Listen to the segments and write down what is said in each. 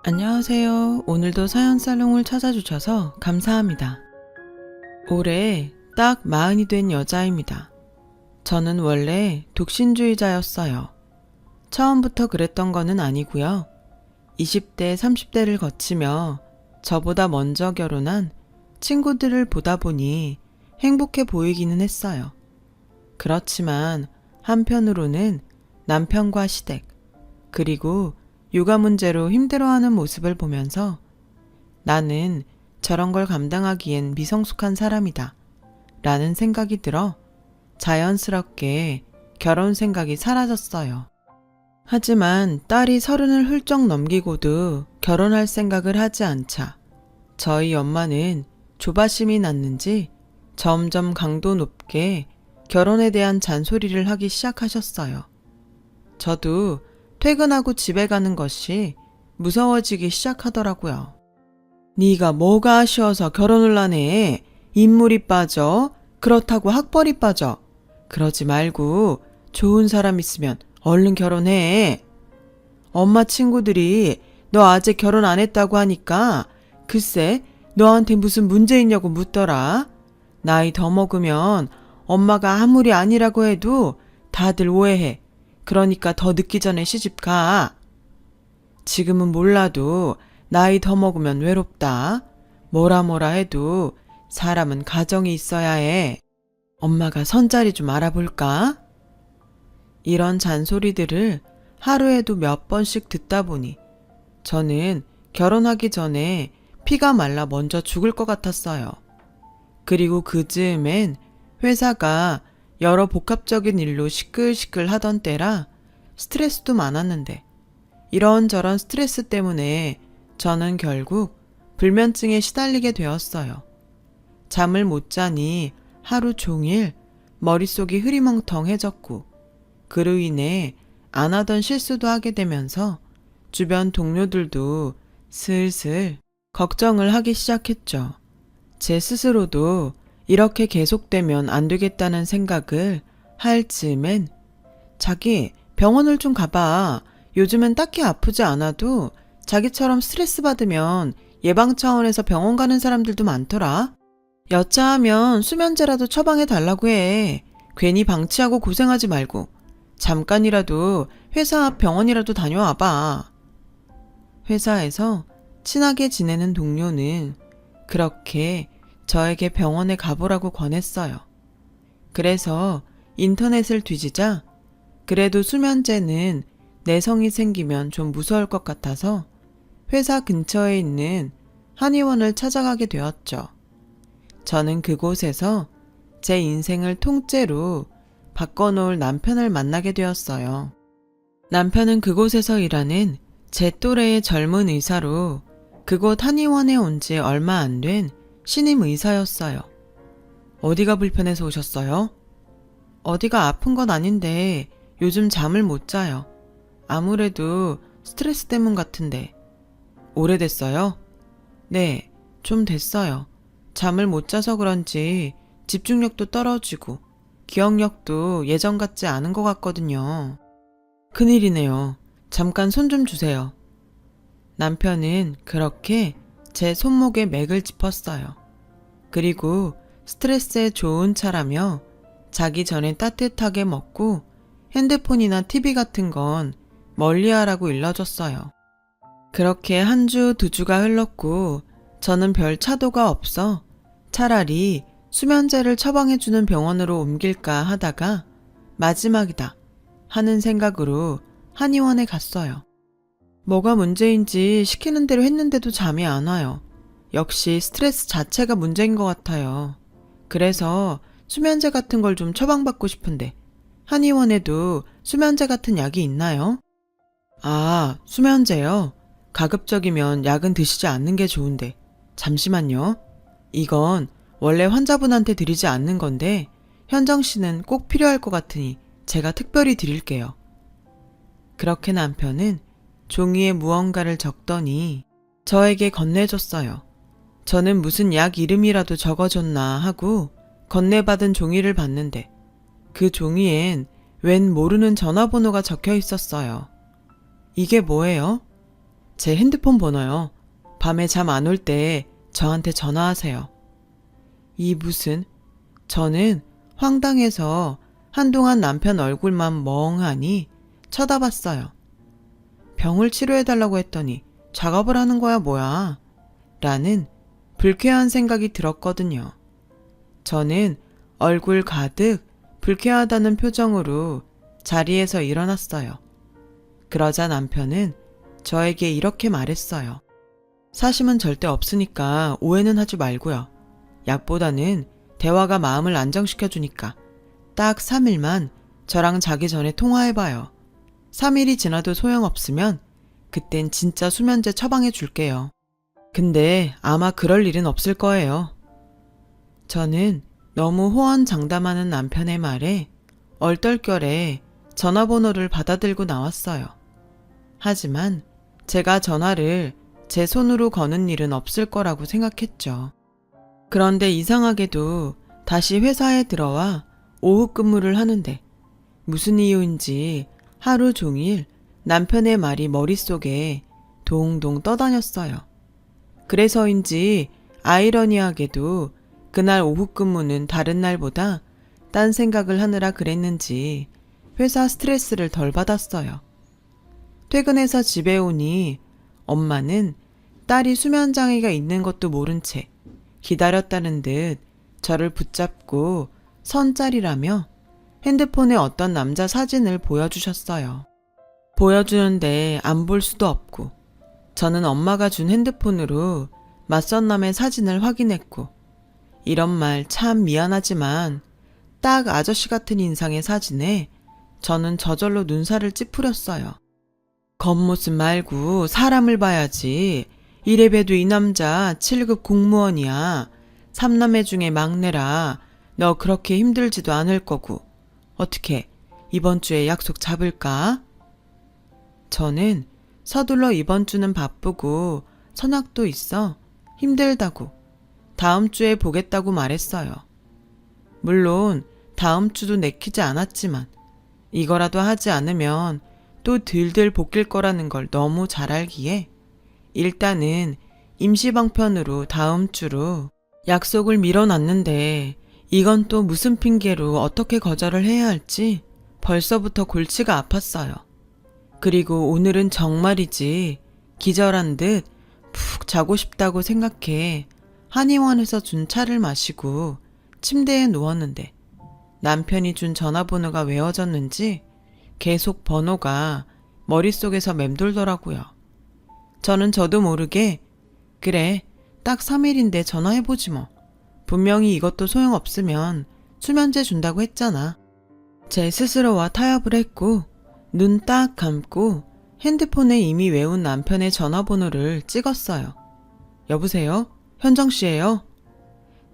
안녕하세요. 오늘도 사연살롱을 찾아주셔서 감사합니다. 올해 딱 40이 된 여자입니다. 저는 원래 독신주의자였어요. 처음부터 그랬던 거는 아니고요. 20대, 30대를 거치며 저보다 먼저 결혼한 친구들을 보다 보니 행복해 보이기는 했어요. 그렇지만 한편으로는 남편과 시댁, 그리고 육아 문제로 힘들어하는 모습을 보면서 나는 저런 걸 감당하기엔 미성숙한 사람이다 라는 생각이 들어 자연스럽게 결혼 생각이 사라졌어요. 하지만 딸이 30을 훌쩍 넘기고도 결혼할 생각을 하지 않자 저희 엄마는 조바심이 났는지 점점 강도 높게 결혼에 대한 잔소리를 하기 시작하셨어요. 저도 퇴근하고 집에 가는 것이 무서워지기 시작하더라고요. 네가 뭐가 아쉬워서 결혼을 안 해? 인물이 빠져? 그렇다고 학벌이 빠져? 그러지 말고 좋은 사람 있으면 얼른 결혼해. 엄마 친구들이 너 아직 결혼 안 했다고 하니까 글쎄 너한테 무슨 문제 있냐고 묻더라. 나이 더 먹으면 엄마가 아무리 아니라고 해도 다들 오해해. 그러니까 더 늦기 전에 시집 가. 지금은 몰라도 나이 더 먹으면 외롭다. 뭐라 해도 사람은 가정이 있어야 해. 엄마가 선자리 좀 알아볼까? 이런 잔소리들을 하루에도 몇 번씩 듣다 보니 저는 결혼하기 전에 피가 말라 먼저 죽을 것 같았어요. 그리고 그 즈음엔 회사가 여러 복합적인 일로 시끌시끌 하던 때라 스트레스도 많았는데 이런저런 스트레스 때문에 저는 결국 불면증에 시달리게 되었어요. 잠을 못 자니 하루 종일 머릿속이 흐리멍텅해졌고 그로 인해 안 하던 실수도 하게 되면서 주변 동료들도 슬슬 걱정을 하기 시작했죠. 제 스스로도 이렇게 계속되면 안 되겠다는 생각을 할 즈음엔 자기 병원을 좀 가봐. 요즘은 딱히 아프지 않아도 자기처럼 스트레스 받으면 예방 차원에서 병원 가는 사람들도 많더라. 여차하면 수면제라도 처방해 달라고 해. 괜히 방치하고 고생하지 말고 잠깐이라도 회사 앞 병원이라도 다녀와봐. 회사에서 친하게 지내는 동료는 그렇게 저에게 병원에 가보라고 권했어요. 그래서 인터넷을 뒤지자 그래도 수면제는 내성이 생기면 좀 무서울 것 같아서 회사 근처에 있는 한의원을 찾아가게 되었죠. 저는 그곳에서 제 인생을 통째로 바꿔놓을 남편을 만나게 되었어요. 남편은 그곳에서 일하는 제 또래의 젊은 의사로 그곳 한의원에 온 지 얼마 안 된 신임 의사였어요. 어디가 불편해서 오셨어요? 어디가 아픈 건 아닌데 요즘 잠을 못 자요. 아무래도 스트레스 때문 같은데. 오래됐어요? 네, 좀 됐어요. 잠을 못 자서 그런지 집중력도 떨어지고 기억력도 예전 같지 않은 것 같거든요. 큰일이네요. 잠깐 손 좀 주세요. 남편은 그렇게 제 손목에 맥을 짚었어요. 그리고 스트레스에 좋은 차라며 자기 전에 따뜻하게 먹고 핸드폰이나 TV 같은 건 멀리하라고 일러줬어요. 그렇게 한 주, 두 주가 흘렀고 저는 별 차도가 없어 차라리 수면제를 처방해주는 병원으로 옮길까 하다가 마지막이다 하는 생각으로 한의원에 갔어요. 뭐가 문제인지 시키는 대로 했는데도 잠이 안 와요. 역시 스트레스 자체가 문제인 것 같아요. 그래서 수면제 같은 걸 좀 처방받고 싶은데 한의원에도 수면제 같은 약이 있나요? 아, 수면제요? 가급적이면 약은 드시지 않는 게 좋은데 잠시만요. 이건 원래 환자분한테 드리지 않는 건데 현정 씨는 꼭 필요할 것 같으니 제가 특별히 드릴게요. 그렇게 남편은 종이에 무언가를 적더니 저에게 건네줬어요. 저는 무슨 약 이름이라도 적어줬나 하고 건네받은 종이를 봤는데 그 종이엔 웬 모르는 전화번호가 적혀 있었어요. 이게 뭐예요? 제 핸드폰 번호요. 밤에 잠 안 올 때 저한테 전화하세요. 이 무슨? 저는 황당해서 한동안 남편 얼굴만 멍하니 쳐다봤어요. 병을 치료해달라고 했더니 작업을 하는 거야 뭐야? 라는 불쾌한 생각이 들었거든요. 저는 얼굴 가득 불쾌하다는 표정으로 자리에서 일어났어요. 그러자 남편은 저에게 이렇게 말했어요. 사심은 절대 없으니까 오해는 하지 말고요. 약보다는 대화가 마음을 안정시켜주니까 딱 3일만 저랑 자기 전에 통화해봐요. 3일이 지나도 소용없으면 그땐 진짜 수면제 처방해 줄게요. 근데 아마 그럴 일은 없을 거예요. 저는 너무 호언장담하는 남편의 말에 얼떨결에 전화번호를 받아들고 나왔어요. 하지만 제가 전화를 제 손으로 거는 일은 없을 거라고 생각했죠. 그런데 이상하게도 다시 회사에 들어와 오후 근무를 하는데 무슨 이유인지 하루 종일 남편의 말이 머릿속에 동동 떠다녔어요. 그래서인지 아이러니하게도 그날 오후 근무는 다른 날보다 딴 생각을 하느라 그랬는지 회사 스트레스를 덜 받았어요. 퇴근해서 집에 오니 엄마는 딸이 수면장애가 있는 것도 모른 채 기다렸다는 듯 저를 붙잡고 선짜리라며 핸드폰에 어떤 남자 사진을 보여주셨어요. 보여주는데 안 볼 수도 없고 저는 엄마가 준 핸드폰으로 맞선 남의 사진을 확인했고 이런 말 참 미안하지만 딱 아저씨 같은 인상의 사진에 저는 저절로 눈살을 찌푸렸어요. 겉모습 말고 사람을 봐야지. 이래봬도 이 남자 7급 공무원이야. 3남매 중에 막내라. 너 그렇게 힘들지도 않을 거고. 어떻게 이번 주에 약속 잡을까? 저는 서둘러 이번 주는 바쁘고 선약도 있어 힘들다고 다음 주에 보겠다고 말했어요. 물론 다음 주도 내키지 않았지만 이거라도 하지 않으면 또 들들 볶일 거라는 걸 너무 잘 알기에 일단은 임시방편으로 다음 주로 약속을 미뤄놨는데 이건 또 무슨 핑계로 어떻게 거절을 해야 할지 벌써부터 골치가 아팠어요. 그리고 오늘은 정말이지 기절한 듯 푹 자고 싶다고 생각해 한의원에서 준 차를 마시고 침대에 누웠는데 남편이 준 전화번호가 외워졌는지 계속 번호가 머릿속에서 맴돌더라고요. 저는 저도 모르게 그래 딱 3일인데 전화해보지 뭐. 분명히 이것도 소용없으면 수면제 준다고 했잖아. 제 스스로와 타협을 했고 눈 딱 감고 핸드폰에 이미 외운 남편의 전화번호를 찍었어요. 여보세요? 현정씨예요?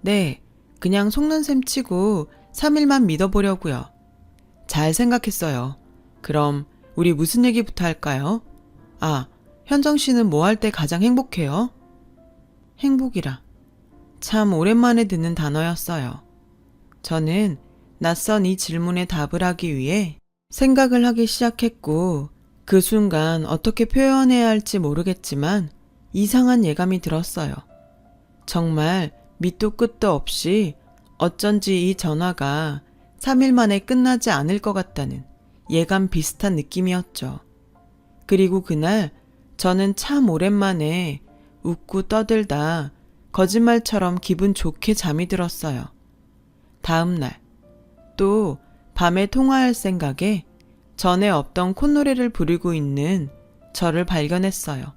네, 그냥 속는 셈 치고 3일만 믿어보려고요. 잘 생각했어요. 그럼 우리 무슨 얘기부터 할까요? 아, 현정씨는 뭐 할 때 가장 행복해요? 행복이라. 참 오랜만에 듣는 단어였어요. 저는 낯선 이 질문에 답을 하기 위해 생각을 하기 시작했고 그 순간 어떻게 표현해야 할지 모르겠지만 이상한 예감이 들었어요. 정말 밑도 끝도 없이 어쩐지 이 전화가 3일 만에 끝나지 않을 것 같다는 예감 비슷한 느낌이었죠. 그리고 그날 저는 참 오랜만에 웃고 떠들다 거짓말처럼 기분 좋게 잠이 들었어요. 다음 날 또 밤에 통화할 생각에 전에 없던 콧노래를 부르고 있는 저를 발견했어요.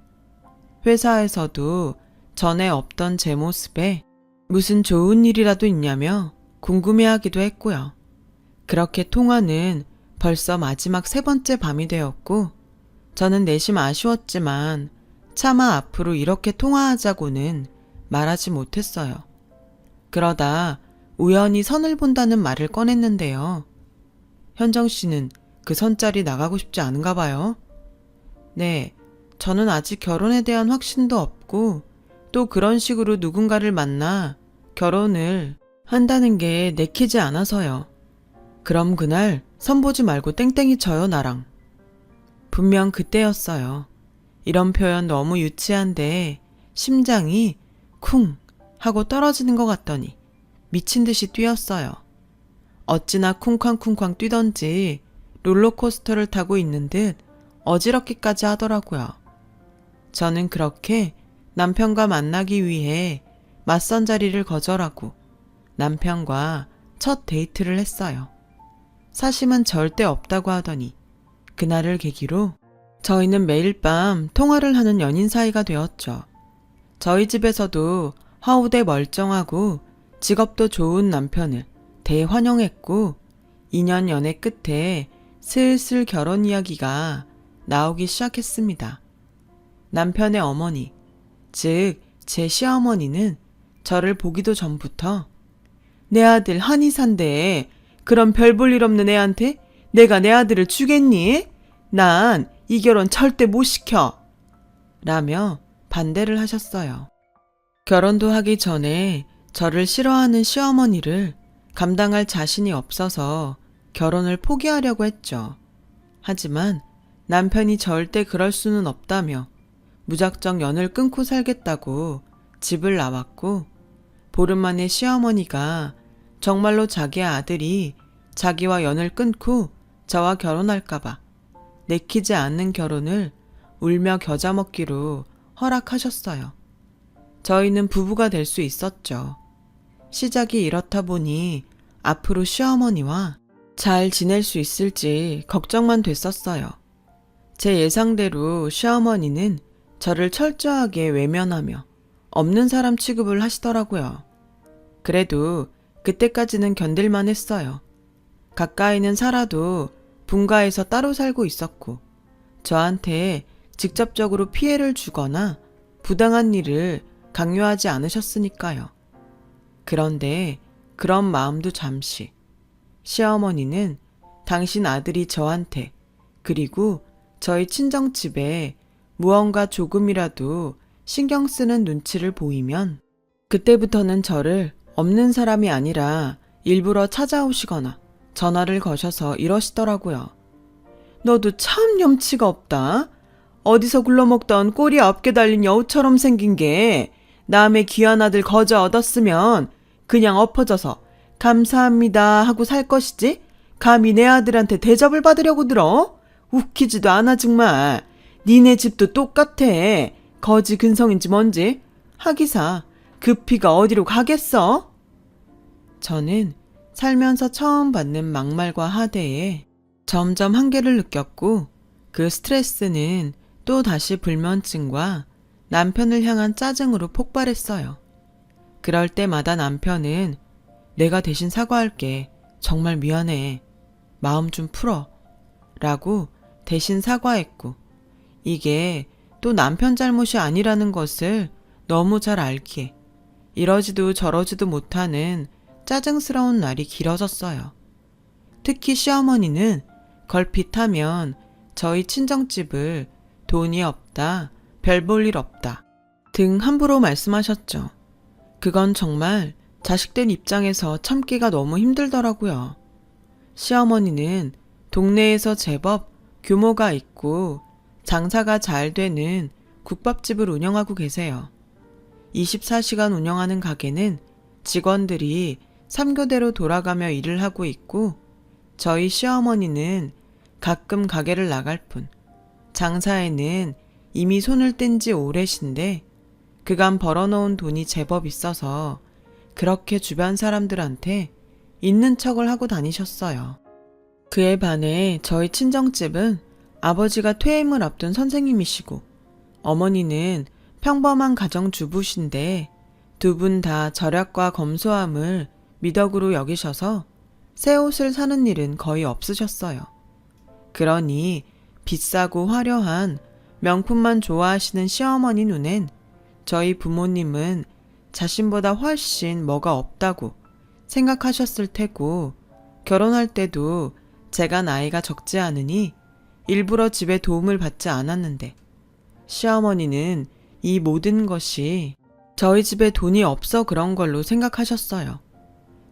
회사에서도 전에 없던 제 모습에 무슨 좋은 일이라도 있냐며 궁금해하기도 했고요. 그렇게 통화는 벌써 마지막 3번째 밤이 되었고 저는 내심 아쉬웠지만 차마 앞으로 이렇게 통화하자고는 말하지 못했어요. 그러다 우연히 선을 본다는 말을 꺼냈는데요. 현정 씨는 그 선짜리 나가고 싶지 않은가 봐요. 네, 저는 아직 결혼에 대한 확신도 없고 또 그런 식으로 누군가를 만나 결혼을 한다는 게 내키지 않아서요. 그럼 그날 선 보지 말고 땡땡이 쳐요 나랑. 분명 그때였어요. 이런 표현 너무 유치한데 심장이 쿵 하고 떨어지는 것 같더니 미친 듯이 뛰었어요. 어찌나 쿵쾅쿵쾅 뛰던지 롤러코스터를 타고 있는 듯 어지럽기까지 하더라고요. 저는 그렇게 남편과 만나기 위해 맞선 자리를 거절하고 남편과 첫 데이트를 했어요. 사심은 절대 없다고 하더니 그날을 계기로 저희는 매일 밤 통화를 하는 연인 사이가 되었죠. 저희 집에서도 허우대 멀쩡하고 직업도 좋은 남편을 대환영했고 2년 연애 끝에 슬슬 결혼 이야기가 나오기 시작했습니다. 남편의 어머니, 즉 제 시어머니는 저를 보기도 전부터 내 아들 한의사인데 그런 별 볼 일 없는 애한테 내가 내 아들을 주겠니? 난 이 결혼 절대 못 시켜! 라며 반대를 하셨어요. 결혼도 하기 전에 저를 싫어하는 시어머니를 감당할 자신이 없어서 결혼을 포기하려고 했죠. 하지만 남편이 절대 그럴 수는 없다며 무작정 연을 끊고 살겠다고 집을 나왔고 보름 만에 시어머니가 정말로 자기 아들이 자기와 연을 끊고 저와 결혼할까봐 내키지 않는 결혼을 울며 겨자 먹기로 허락하셨어요. 저희는 부부가 될 수 있었죠. 시작이 이렇다 보니 앞으로 시어머니와 잘 지낼 수 있을지 걱정만 됐었어요. 제 예상대로 시어머니는 저를 철저하게 외면하며 없는 사람 취급을 하시더라고요. 그래도 그때까지는 견딜만 했어요. 가까이는 살아도 분가에서 따로 살고 있었고 저한테 직접적으로 피해를 주거나 부당한 일을 강요하지 않으셨으니까요. 그런데 그런 마음도 잠시. 시어머니는 당신 아들이 저한테 그리고 저희 친정집에 무언가 조금이라도 신경 쓰는 눈치를 보이면 그때부터는 저를 없는 사람이 아니라 일부러 찾아오시거나 전화를 거셔서 이러시더라고요. 너도 참 염치가 없다. 어디서 굴러먹던 꼬리 9개 달린 여우처럼 생긴 게 남의 귀한 아들 거저 얻었으면 그냥 엎어져서 감사합니다 하고 살 것이지 감히 내 아들한테 대접을 받으려고 들어? 웃기지도 않아 정말. 니네 집도 똑같아. 거지 근성인지 뭔지. 하기사 그 피가 어디로 가겠어? 저는 살면서 처음 받는 막말과 하대에 점점 한계를 느꼈고 그 스트레스는 또 다시 불면증과 남편을 향한 짜증으로 폭발했어요. 그럴 때마다 남편은 내가 대신 사과할게. 정말 미안해. 마음 좀 풀어. 라고 대신 사과했고 이게 또 남편 잘못이 아니라는 것을 너무 잘 알기에 이러지도 저러지도 못하는 짜증스러운 날이 길어졌어요. 특히 시어머니는 걸핏하면 저희 친정집을 돈이 없다, 별 볼 일 없다 등 함부로 말씀하셨죠. 그건 정말 자식된 입장에서 참기가 너무 힘들더라고요. 시어머니는 동네에서 제법 규모가 있고 장사가 잘 되는 국밥집을 운영하고 계세요. 24시간 운영하는 가게는 직원들이 3교대로 돌아가며 일을 하고 있고 저희 시어머니는 가끔 가게를 나갈 뿐 장사에는 이미 손을 뗀 지 오래신데 그간 벌어놓은 돈이 제법 있어서 그렇게 주변 사람들한테 있는 척을 하고 다니셨어요. 그에 반해 저희 친정집은 아버지가 퇴임을 앞둔 선생님이시고 어머니는 평범한 가정주부신데 두 분 다 절약과 검소함을 미덕으로 여기셔서 새 옷을 사는 일은 거의 없으셨어요. 그러니 비싸고 화려한 명품만 좋아하시는 시어머니 눈엔 저희 부모님은 자신보다 훨씬 뭐가 없다고 생각하셨을 테고 결혼할 때도 제가 나이가 적지 않으니 일부러 집에 도움을 받지 않았는데 시어머니는 이 모든 것이 저희 집에 돈이 없어 그런 걸로 생각하셨어요.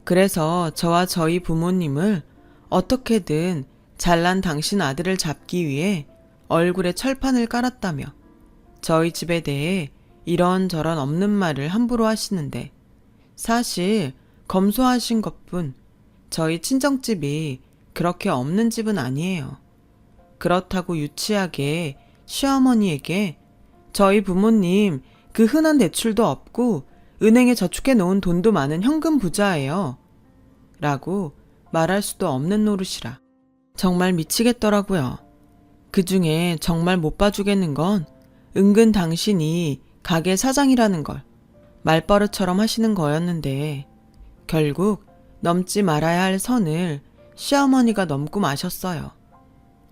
그래서 저와 저희 부모님을 어떻게든 잘난 당신 아들을 잡기 위해 얼굴에 철판을 깔았다며 저희 집에 대해 이런저런 없는 말을 함부로 하시는데 사실 검소하신 것뿐 저희 친정집이 그렇게 없는 집은 아니에요. 그렇다고 유치하게 시어머니에게 저희 부모님 그 흔한 대출도 없고 은행에 저축해 놓은 돈도 많은 현금 부자예요. 라고 말할 수도 없는 노릇이라 정말 미치겠더라고요. 그중에 정말 못 봐주겠는 건 은근 당신이 가게 사장이라는 걸 말버릇처럼 하시는 거였는데 결국 넘지 말아야 할 선을 시어머니가 넘고 마셨어요.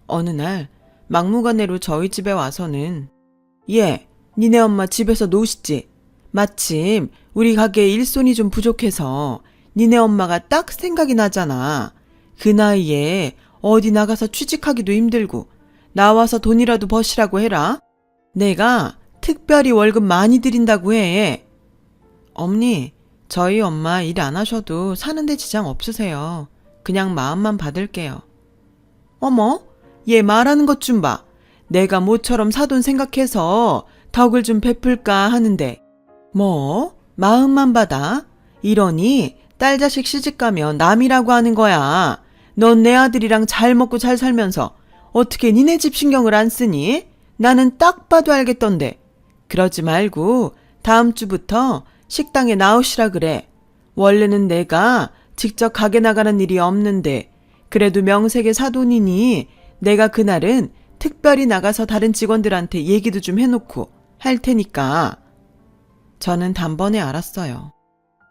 어느 날 막무가내로 저희 집에 와서는 니네 엄마 집에서 노시지? 마침 우리 가게에 일손이 좀 부족해서 니네 엄마가 딱 생각이 나잖아. 그 나이에 어디 나가서 취직하기도 힘들고 나와서 돈이라도 버시라고 해라. 내가 특별히 월급 많이 드린다고 해. 엄니, 저희 엄마 일 안 하셔도 사는데 지장 없으세요. 그냥 마음만 받을게요. 어머, 얘 말하는 것 좀 봐. 내가 모처럼 사돈 생각해서 덕을 좀 베풀까 하는데 뭐? 마음만 받아? 이러니 딸 자식 시집가면 남이라고 하는 거야. 넌 내 아들이랑 잘 먹고 잘 살면서 어떻게 니네 집 신경을 안 쓰니? 나는 딱 봐도 알겠던데. 그러지 말고 다음 주부터 식당에 나오시라 그래. 원래는 내가 직접 가게 나가는 일이 없는데 그래도 명색의 사돈이니 내가 그날은 특별히 나가서 다른 직원들한테 얘기도 좀 해놓고 할 테니까. 저는 단번에 알았어요.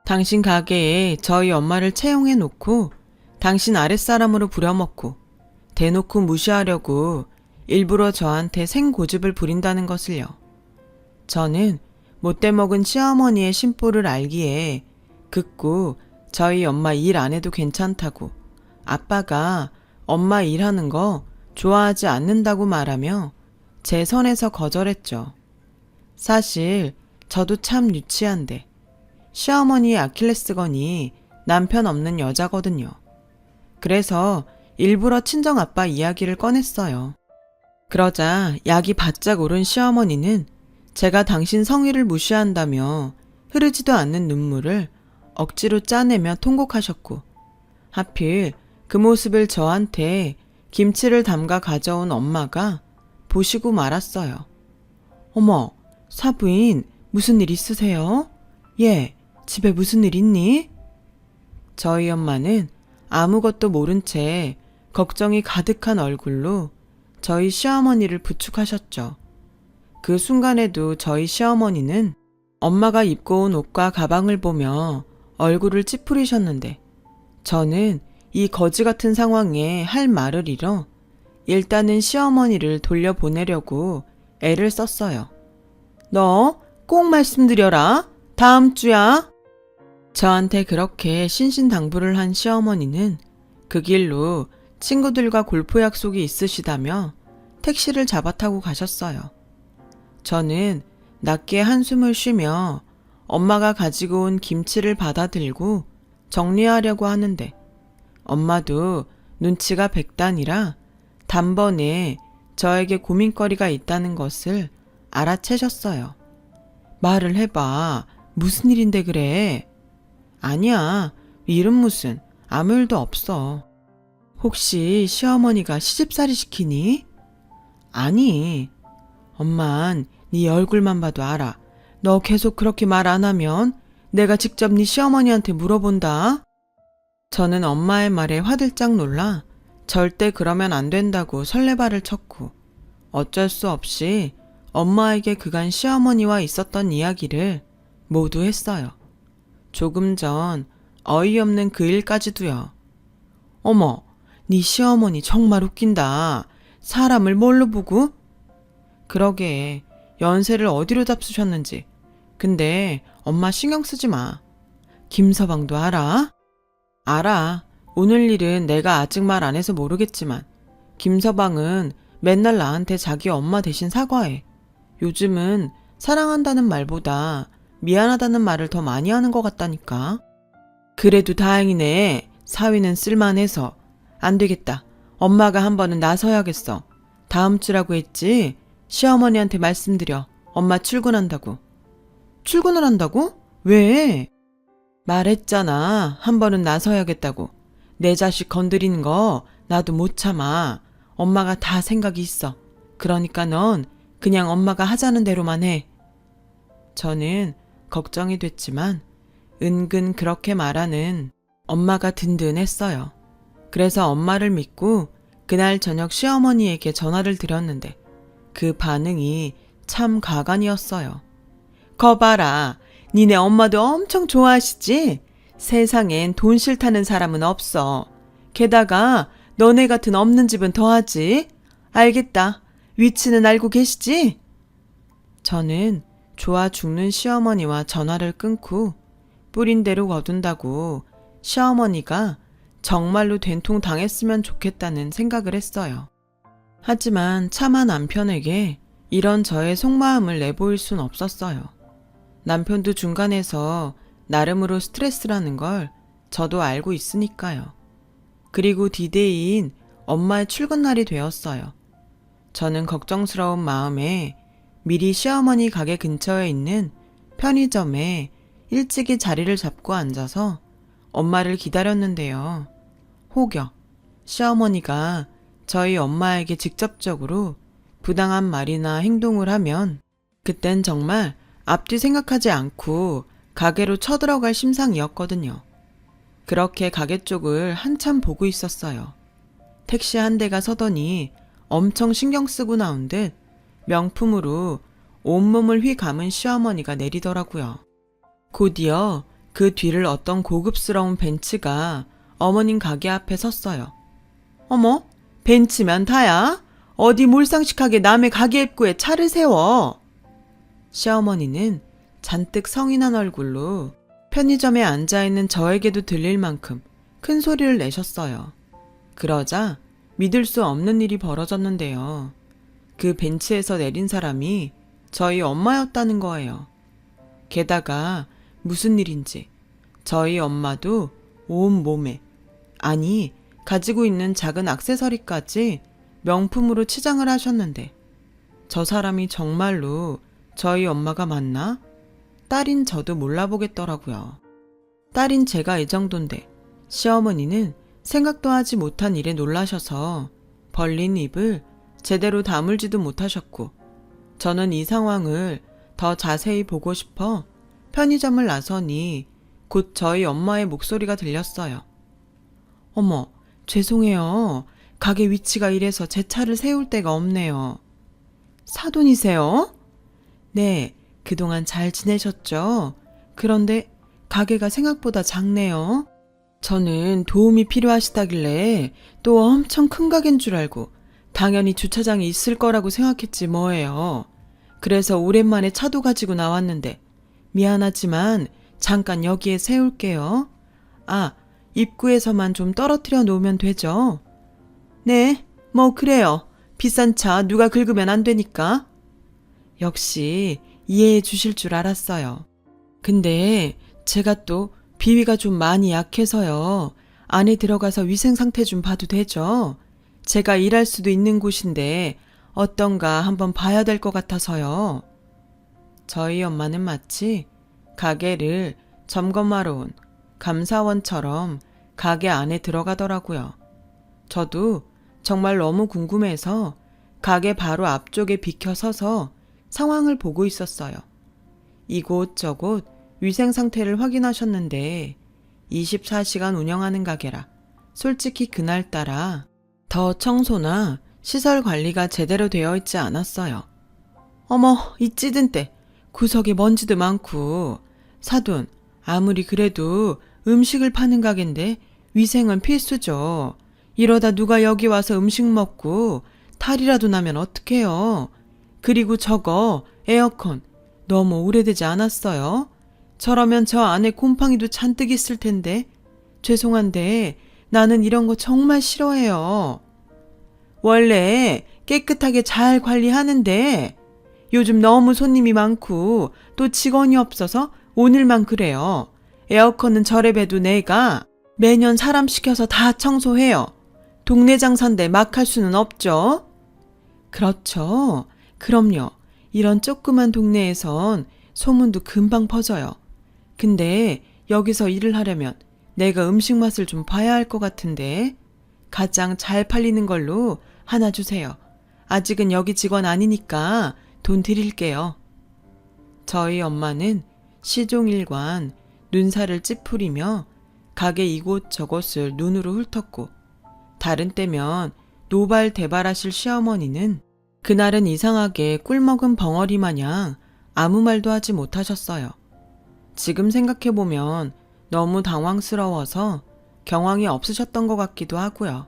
당신 가게에 저희 엄마를 채용해 놓고 당신 아랫사람으로 부려먹고 대놓고 무시하려고 일부러 저한테 생고집을 부린다는 것을요. 저는 못돼 먹은 시어머니의 심보를 알기에 극구 저희 엄마 일 안 해도 괜찮다고 아빠가 엄마 일하는 거 좋아하지 않는다고 말하며 제 선에서 거절했죠. 사실 저도 참 유치한데 시어머니의 아킬레스건이 남편 없는 여자거든요. 그래서 일부러 친정아빠 이야기를 꺼냈어요. 그러자 약이 바짝 오른 시어머니는 제가 당신 성의를 무시한다며 흐르지도 않는 눈물을 억지로 짜내며 통곡하셨고 하필 그 모습을 저한테 김치를 담가 가져온 엄마가 보시고 말았어요. 어머, 사부인 무슨 일 있으세요? 집에 무슨 일 있니? 저희 엄마는 아무것도 모른 채 걱정이 가득한 얼굴로 저희 시어머니를 부축하셨죠. 그 순간에도 저희 시어머니는 엄마가 입고 온 옷과 가방을 보며 얼굴을 찌푸리셨는데 저는 이 거지 같은 상황에 할 말을 잃어 일단은 시어머니를 돌려보내려고 애를 썼어요. 너 꼭 말씀드려라. 다음 주야. 저한테 그렇게 신신당부를 한 시어머니는 그 길로 친구들과 골프 약속이 있으시다며 택시를 잡아 타고 가셨어요. 저는 낮게 한숨을 쉬며 엄마가 가지고 온 김치를 받아들고 정리하려고 하는데 엄마도 눈치가 백단이라 단번에 저에게 고민거리가 있다는 것을 알아채셨어요. 말을 해봐. 무슨 일인데 그래? 아니야. 일은 무슨. 아무 일도 없어. 혹시 시어머니가 시집살이 시키니? 아니. 엄만 네 얼굴만 봐도 알아. 너 계속 그렇게 말 안 하면 내가 직접 네 시어머니한테 물어본다. 저는 엄마의 말에 화들짝 놀라 절대 그러면 안 된다고 설레발을 쳤고 어쩔 수 없이 엄마에게 그간 시어머니와 있었던 이야기를 모두 했어요. 조금 전 어이없는 그 일까지도요. 어머, 네 시어머니 정말 웃긴다. 사람을 뭘로 보고? 그러게 연세를 어디로 잡수셨는지. 근데 엄마 신경 쓰지 마. 김서방도 알아? 알아. 오늘 일은 내가 아직 말 안 해서 모르겠지만 김서방은 맨날 나한테 자기 엄마 대신 사과해. 요즘은 사랑한다는 말보다 미안하다는 말을 더 많이 하는 것 같다니까. 그래도 다행이네. 사위는 쓸만해서. 안 되겠다. 엄마가 한 번은 나서야겠어. 다음 주라고 했지? 시어머니한테 말씀드려. 엄마 출근한다고. 출근을 한다고? 왜? 말했잖아. 한 번은 나서야겠다고. 내 자식 건드리는 거 나도 못 참아. 엄마가 다 생각이 있어. 그러니까 넌 그냥 엄마가 하자는 대로만 해. 저는 걱정이 됐지만 은근 그렇게 말하는 엄마가 든든했어요. 그래서 엄마를 믿고 그날 저녁 시어머니에게 전화를 드렸는데 그 반응이 참 가관이었어요. 거봐라. 니네 엄마도 엄청 좋아하시지? 세상엔 돈 싫다는 사람은 없어. 게다가 너네 같은 없는 집은 더하지. 알겠다. 위치는 알고 계시지? 저는 좋아 죽는 시어머니와 전화를 끊고 뿌린 대로 거둔다고 시어머니가 정말로 된통 당했으면 좋겠다는 생각을 했어요. 하지만 차마 남편에게 이런 저의 속마음을 내보일 순 없었어요. 남편도 중간에서 나름으로 스트레스라는 걸 저도 알고 있으니까요. 그리고 디데이인 엄마의 출근 날이 되었어요. 저는 걱정스러운 마음에 미리 시어머니 가게 근처에 있는 편의점에 일찍이 자리를 잡고 앉아서 엄마를 기다렸는데요. 혹여 시어머니가 저희 엄마에게 직접적으로 부당한 말이나 행동을 하면 그땐 정말 앞뒤 생각하지 않고 가게로 쳐들어갈 심상이었거든요. 그렇게 가게 쪽을 한참 보고 있었어요. 택시 한 대가 서더니 엄청 신경 쓰고 나온 듯 명품으로 온몸을 휘감은 시어머니가 내리더라고요. 곧이어 그 뒤를 어떤 고급스러운 벤츠가 어머님 가게 앞에 섰어요. 어머, 벤츠면 다야? 어디 몰상식하게 남의 가게 입구에 차를 세워? 시어머니는 잔뜩 성인한 얼굴로 편의점에 앉아있는 저에게도 들릴 만큼 큰 소리를 내셨어요. 그러자 믿을 수 없는 일이 벌어졌는데요. 그 벤츠에서 내린 사람이 저희 엄마였다는 거예요. 게다가 무슨 일인지 저희 엄마도 온 몸에, 아니 가지고 있는 작은 액세서리까지 명품으로 치장을 하셨는데 저 사람이 정말로 저희 엄마가 맞나? 딸인 저도 몰라보겠더라고요. 딸인 제가 이 정도인데 시어머니는 생각도 하지 못한 일에 놀라셔서 벌린 입을 제대로 다물지도 못하셨고 저는 이 상황을 더 자세히 보고 싶어 편의점을 나서니 곧 저희 엄마의 목소리가 들렸어요. 어머, 죄송해요. 가게 위치가 이래서 제 차를 세울 데가 없네요. 사돈이세요? 네, 그동안 잘 지내셨죠? 그런데 가게가 생각보다 작네요. 저는 도움이 필요하시다길래 또 엄청 큰 가게인 줄 알고 당연히 주차장이 있을 거라고 생각했지 뭐예요. 그래서 오랜만에 차도 가지고 나왔는데 미안하지만 잠깐 여기에 세울게요. 아, 입구에서만 좀 떨어뜨려 놓으면 되죠? 네, 뭐 그래요. 비싼 차 누가 긁으면 안 되니까. 역시 이해해 주실 줄 알았어요. 근데 제가 또 비위가 좀 많이 약해서요. 안에 들어가서 위생 상태 좀 봐도 되죠? 제가 일할 수도 있는 곳인데 어떤가 한번 봐야 될 것 같아서요. 저희 엄마는 마치 가게를 점검하러 온 감사원처럼 가게 안에 들어가더라고요. 저도 정말 너무 궁금해서 가게 바로 앞쪽에 비켜 서서 상황을 보고 있었어요. 이곳저곳 위생 상태를 확인하셨는데 24시간 운영하는 가게라 솔직히 그날따라 더 청소나 시설 관리가 제대로 되어 있지 않았어요. 어머, 이 찌든 때 구석에 먼지도 많고. 사돈, 아무리 그래도 음식을 파는 가게인데 위생은 필수죠. 이러다 누가 여기 와서 음식 먹고 탈이라도 나면 어떡해요. 그리고 저거 에어컨 너무 오래되지 않았어요? 저러면 저 안에 곰팡이도 잔뜩 있을 텐데. 죄송한데 나는 이런 거 정말 싫어해요. 원래 깨끗하게 잘 관리하는데 요즘 너무 손님이 많고 또 직원이 없어서 오늘만 그래요. 에어컨은 저래봬도 내가 매년 사람 시켜서 다 청소해요. 동네 장사인데 막 할 수는 없죠. 그렇죠. 그럼요. 이런 조그만 동네에선 소문도 금방 퍼져요. 근데 여기서 일을 하려면 내가 음식 맛을 좀 봐야 할 것 같은데 가장 잘 팔리는 걸로 하나 주세요. 아직은 여기 직원 아니니까 돈 드릴게요. 저희 엄마는 시종일관 눈살을 찌푸리며 가게 이곳저곳을 눈으로 훑었고 다른 때면 노발대발하실 시어머니는 그날은 이상하게 꿀먹은 벙어리 마냥 아무 말도 하지 못하셨어요. 지금 생각해보면 너무 당황스러워서 경황이 없으셨던 것 같기도 하고요.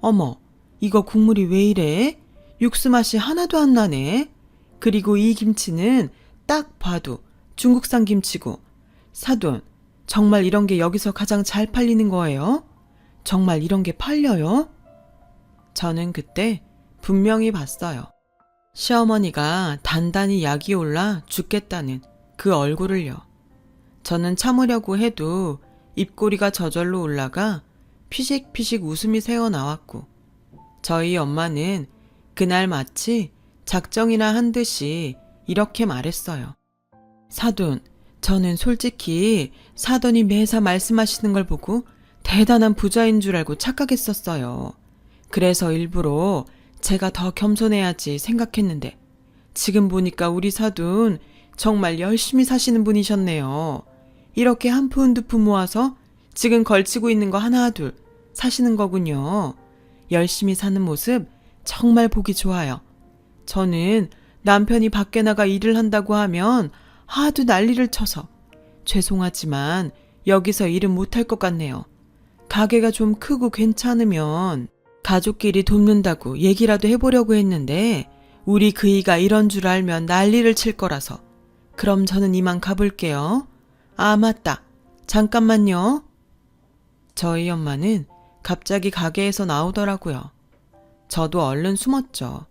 어머, 이거 국물이 왜 이래? 육수 맛이 하나도 안 나네. 그리고 이 김치는 딱 봐도 중국산 김치고. 사돈, 정말 이런 게 여기서 가장 잘 팔리는 거예요? 정말 이런 게 팔려요? 저는 그때 분명히 봤어요. 시어머니가 단단히 약이 올라 죽겠다는 그 얼굴을요. 저는 참으려고 해도 입꼬리가 저절로 올라가 피식피식 웃음이 새어나왔고 저희 엄마는 그날 마치 작정이나 한 듯이 이렇게 말했어요. 사돈, 저는 솔직히 사돈이 매사 말씀하시는 걸 보고 대단한 부자인 줄 알고 착각했었어요. 그래서 일부러 제가 더 겸손해야지 생각했는데 지금 보니까 우리 사돈 정말 열심히 사시는 분이셨네요. 이렇게 한 푼 두 푼 모아서 지금 걸치고 있는 거 하나 둘 사시는 거군요. 열심히 사는 모습 정말 보기 좋아요. 저는 남편이 밖에 나가 일을 한다고 하면 하도 난리를 쳐서 죄송하지만 여기서 일은 못할 것 같네요. 가게가 좀 크고 괜찮으면 가족끼리 돕는다고 얘기라도 해보려고 했는데 우리 그이가 이런 줄 알면 난리를 칠 거라서 그럼 저는 이만 가볼게요. 아 맞다. 잠깐만요. 저희 엄마는 갑자기 가게에서 나오더라고요. 저도 얼른 숨었죠.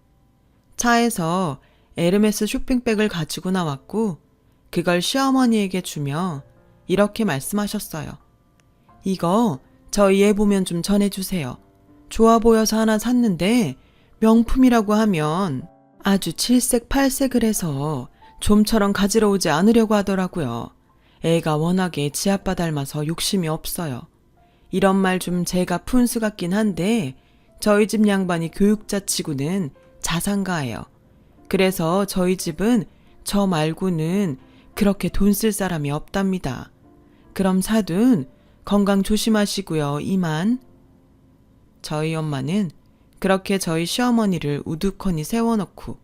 차에서 에르메스 쇼핑백을 가지고 나왔고 그걸 시어머니에게 주며 이렇게 말씀하셨어요. 이거 저희 애 보면 좀 전해주세요. 좋아 보여서 하나 샀는데 명품이라고 하면 아주 칠색팔색을 해서 좀처럼 가지러 오지 않으려고 하더라고요. 애가 워낙에 지아빠 닮아서 욕심이 없어요. 이런 말 좀 제가 푼수 같긴 한데 저희 집 양반이 교육자 치고는 자산가예요. 그래서 저희 집은 저 말고는 그렇게 돈 쓸 사람이 없답니다. 그럼 사돈 건강 조심하시고요. 이만. 저희 엄마는 그렇게 저희 시어머니를 우두커니 세워놓고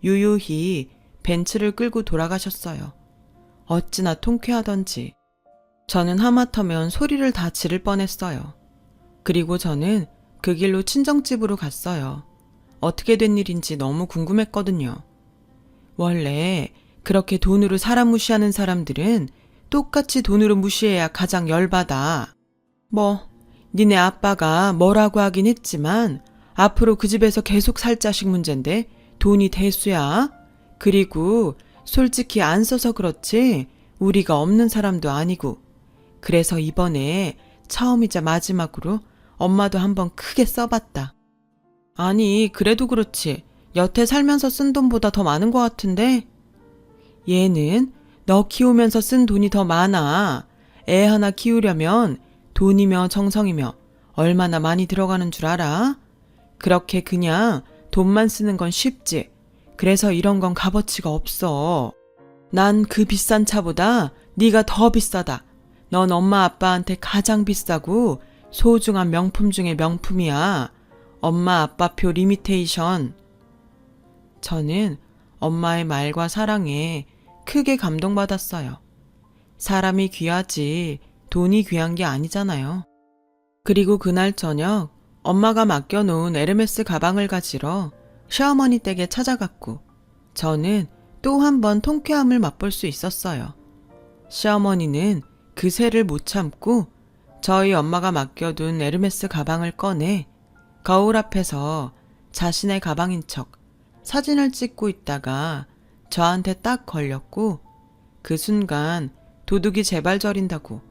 유유히 벤츠를 끌고 돌아가셨어요. 어찌나 통쾌하던지. 저는 하마터면 소리를 다 지를 뻔했어요. 그리고 저는 그 길로 친정집으로 갔어요. 어떻게 된 일인지 너무 궁금했거든요. 원래 그렇게 돈으로 사람 무시하는 사람들은 똑같이 돈으로 무시해야 가장 열받아. 뭐 니네 아빠가 뭐라고 하긴 했지만 앞으로 그 집에서 계속 살 자식 문제인데 돈이 대수야. 그리고 솔직히 안 써서 그렇지 우리가 없는 사람도 아니고 그래서 이번에 처음이자 마지막으로 엄마도 한번 크게 써봤다. 아니 그래도 그렇지 여태 살면서 쓴 돈보다 더 많은 것 같은데 얘는 너 키우면서 쓴 돈이 더 많아. 애 하나 키우려면 돈이며 정성이며 얼마나 많이 들어가는 줄 알아? 그렇게 그냥 돈만 쓰는 건 쉽지. 그래서 이런 건 값어치가 없어. 난 그 비싼 차보다 네가 더 비싸다. 넌 엄마 아빠한테 가장 비싸고 소중한 명품 중에 명품이야. 엄마 아빠표 리미테이션. 저는 엄마의 말과 사랑에 크게 감동받았어요. 사람이 귀하지 돈이 귀한 게 아니잖아요. 그리고 그날 저녁 엄마가 맡겨놓은 에르메스 가방을 가지러 시어머니 댁에 찾아갔고 저는 또 한 번 통쾌함을 맛볼 수 있었어요. 시어머니는 그새를 못 참고 저희 엄마가 맡겨둔 에르메스 가방을 꺼내 거울 앞에서 자신의 가방인 척 사진을 찍고 있다가 저한테 딱 걸렸고 그 순간 도둑이 제발 저린다고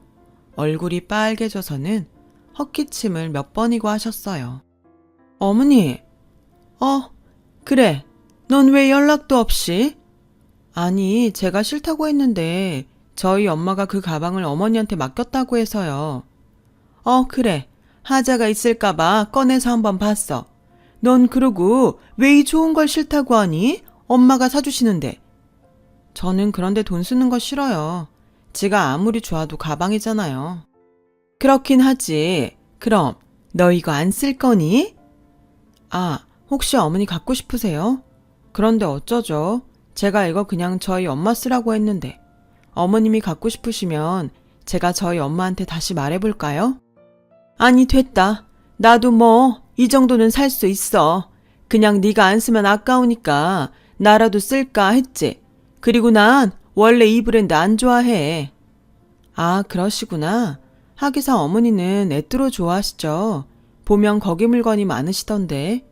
얼굴이 빨개져서는 헛기침을 몇 번이고 하셨어요. 어머니, 그래. 넌 왜 연락도 없이? 아니, 제가 싫다고 했는데 저희 엄마가 그 가방을 어머니한테 맡겼다고 해서요. 그래. 하자가 있을까봐 꺼내서 한번 봤어. 넌 그러고 왜 이 좋은 걸 싫다고 하니? 엄마가 사주시는데. 저는 그런데 돈 쓰는 거 싫어요. 지가 아무리 좋아도 가방이잖아요. 그렇긴 하지. 그럼 너 이거 안 쓸 거니? 아, 혹시 어머니 갖고 싶으세요? 그런데 어쩌죠? 제가 이거 그냥 저희 엄마 쓰라고 했는데 어머님이 갖고 싶으시면 제가 저희 엄마한테 다시 말해볼까요? 아니 됐다. 나도 뭐 이 정도는 살 수 있어. 그냥 네가 안 쓰면 아까우니까 나라도 쓸까 했지. 그리고 난 원래 이 브랜드 안 좋아해. 아, 그러시구나. 하기사 어머니는 애뚜로 좋아하시죠. 보면 거기 물건이 많으시던데.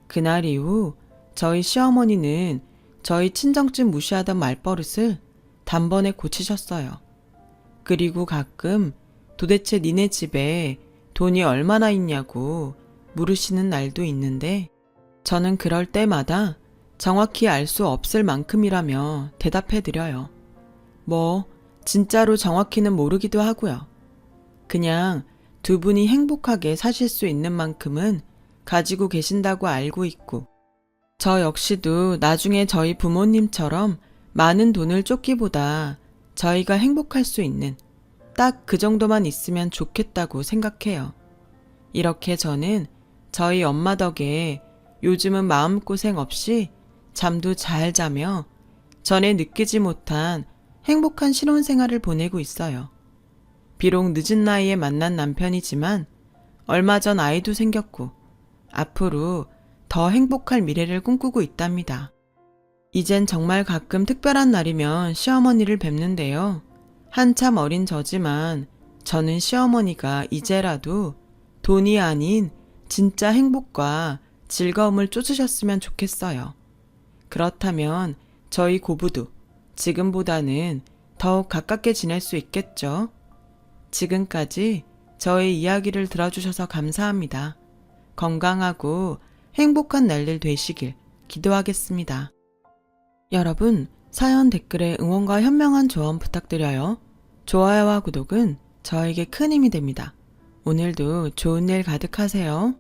그날 이후 저희 시어머니는 저희 친정집 무시하던 말버릇을 단번에 고치셨어요. 그리고 가끔 도대체 니네 집에 돈이 얼마나 있냐고 물으시는 날도 있는데 저는 그럴 때마다 정확히 알 수 없을 만큼이라며 대답해드려요. 뭐 진짜로 정확히는 모르기도 하고요. 그냥 두 분이 행복하게 사실 수 있는 만큼은 가지고 계신다고 알고 있고 저 역시도 나중에 저희 부모님처럼 많은 돈을 쫓기보다 저희가 행복할 수 있는 딱 그 정도만 있으면 좋겠다고 생각해요. 이렇게 저는 저희 엄마 덕에 요즘은 마음고생 없이 잠도 잘 자며 전에 느끼지 못한 행복한 신혼생활을 보내고 있어요. 비록 늦은 나이에 만난 남편이지만 얼마 전 아이도 생겼고 앞으로 더 행복할 미래를 꿈꾸고 있답니다. 이젠 정말 가끔 특별한 날이면 시어머니를 뵙는데요. 한참 어린 저지만 저는 시어머니가 이제라도 돈이 아닌 진짜 행복과 즐거움을 쫓으셨으면 좋겠어요. 그렇다면 저희 고부도 지금보다는 더욱 가깝게 지낼 수 있겠죠. 지금까지 저의 이야기를 들어주셔서 감사합니다. 건강하고 행복한 날들 되시길 기도하겠습니다. 여러분, 사연 댓글에 응원과 현명한 조언 부탁드려요. 좋아요와 구독은 저에게 큰 힘이 됩니다. 오늘도 좋은 일 가득하세요.